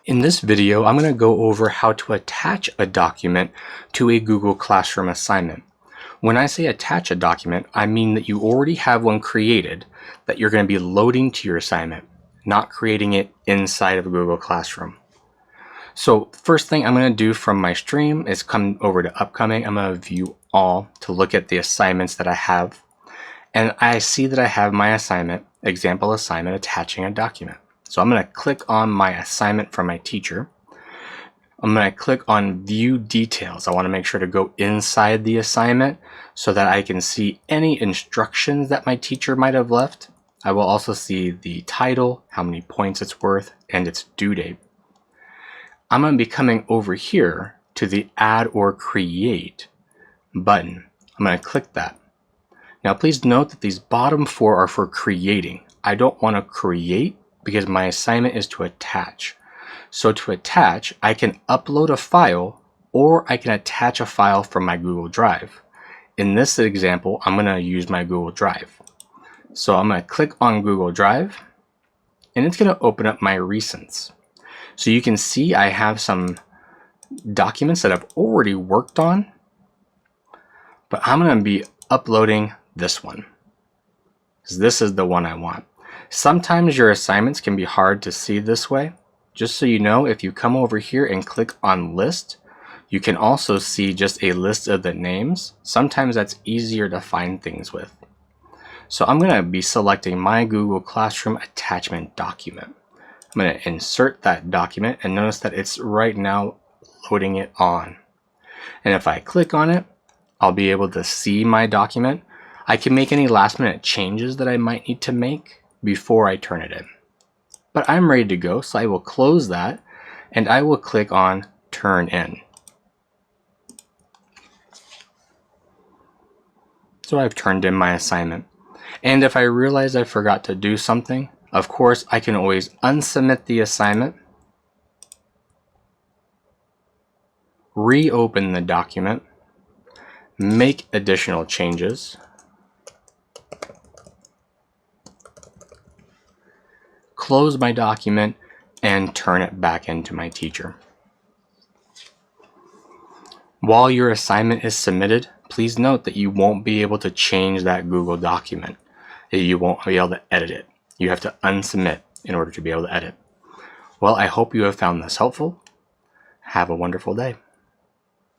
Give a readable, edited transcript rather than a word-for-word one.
In this video, I'm going to go over how to attach a document to a Google Classroom assignment. When I say attach a document, I mean that you already have one created that you're going to be loading to your assignment, not creating it inside of Google Classroom. So first thing I'm going to do from my stream is come over to upcoming. I'm going to view all to look at the assignments that I have. And I see that I have my assignment, example assignment, attaching a document. So I'm going to click on my assignment from my teacher. I'm going to click on view details. I want to make sure to go inside the assignment so that I can see any instructions that my teacher might have left. I will also see the title, how many points it's worth, and its due date. I'm going to be coming over here to the add or create button. I'm going to click that. Now please note that these bottom four are for creating. I don't want to create because my assignment is to attach. So to attach, I can upload a file or I can attach a file from my Google Drive. In this example, I'm going to use my Google Drive. So I'm going to click on Google Drive and it's going to open up my recents. So you can see I have some documents that I've already worked on, but I'm going to be uploading this one because this is the one I want. Sometimes your assignments can be hard to see this way. Just so you know, if you come over here and click on list, you can also see just a list of the names. Sometimes that's easier to find things with. So I'm going to be selecting my Google Classroom attachment document. I'm going to insert that document and notice that it's right now loading it on. And if I click on it, I'll be able to see my document. I can make any last minute changes that I might need to make before I turn it in. But I'm ready to go, so I will close that and I will click on turn in. So I've turned in my assignment. And if I realize I forgot to do something, of course I can always unsubmit the assignment, reopen the document, make additional changes, close my document, and turn it back into my teacher. While your assignment is submitted, please note that you won't be able to change that Google document. You won't be able to edit it. You have to unsubmit in order to be able to edit. Well, I hope you have found this helpful. Have a wonderful day.